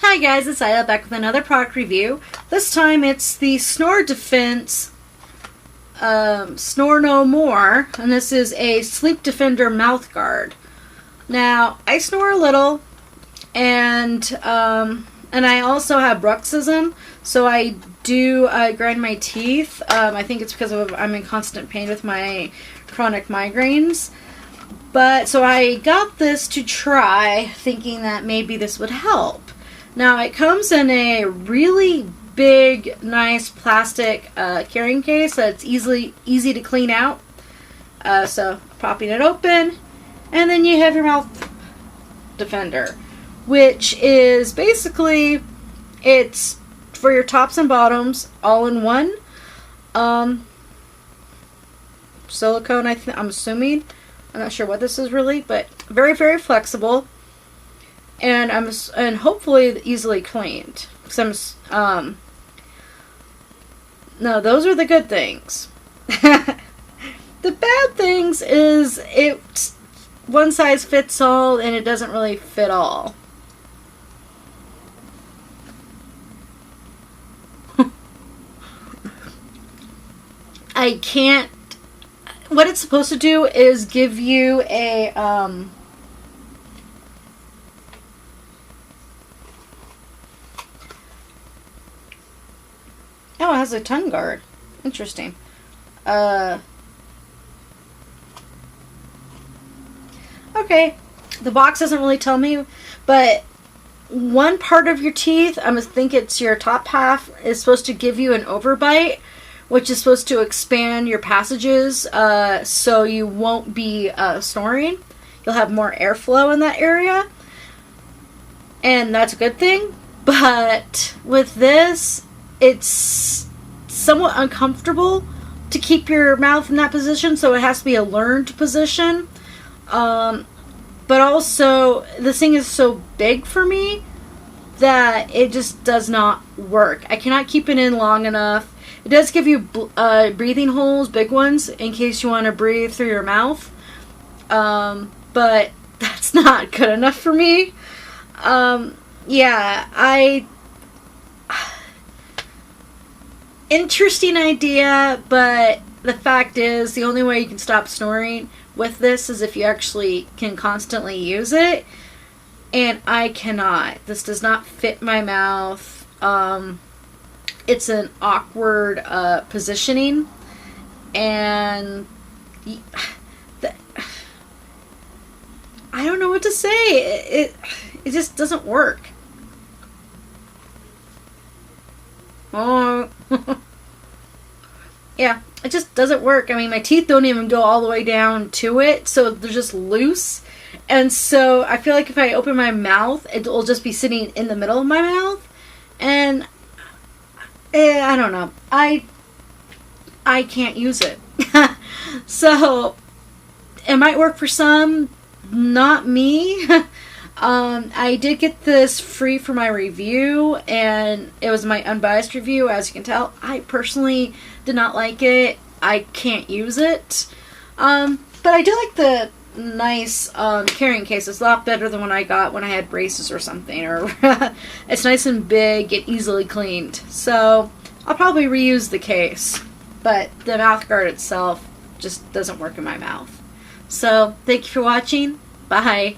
Hi guys, it's Ida back with another product review. This time it's the Snore Defense Snore No More, and this is a Sleep Defender mouth guard. Now, I snore a little, and I also have bruxism, so I do grind my teeth. I think it's because I'm in constant pain with my chronic migraines. But so I got this to try, thinking that maybe this would help. Now it comes in a really big, nice plastic carrying case that's easy to clean out. So popping it open, and then you have your mouth defender, which is basically it's for your tops and bottoms all in one. Silicone, I'm assuming. I'm not sure what this is really, but very, very flexible. And hopefully easily cleaned. No, those are the good things. The bad things is it's one size fits all, and it doesn't really fit all. I can't. What it's supposed to do is give you a Oh, it has a tongue guard. Interesting. Okay. The box doesn't really tell me, but one part of your teeth, I think it's your top half, is supposed to give you an overbite, which is supposed to expand your passages so you won't be snoring. You'll have more airflow in that area. And that's a good thing. But with this, it's somewhat uncomfortable to keep your mouth in that position, so it has to be a learned position. But also, this thing is so big for me that it just does not work. I cannot keep it in long enough. It does give you breathing holes, big ones, in case you want to breathe through your mouth. But that's not good enough for me. Yeah, interesting idea, but the fact is the only way you can stop snoring with this is if you actually can constantly use it, and I cannot. This does not fit my mouth. It's an awkward positioning, and I don't know what to say. It just doesn't work. Oh. Yeah, it just doesn't work. I mean, my teeth don't even go all the way down to it, so they're just loose. And so I feel like if I open my mouth, it will just be sitting in the middle of my mouth. And I don't know. I can't use it. So it might work for some, not me. I did get this free for my review, and it was my unbiased review. As you can tell, I personally did not like it. I can't use it. But I do like the nice carrying case. It's a lot better than when I got when I had braces or something. Or it's nice and big and easily cleaned. So I'll probably reuse the case. But the mouth guard itself just doesn't work in my mouth. So thank you for watching. Bye.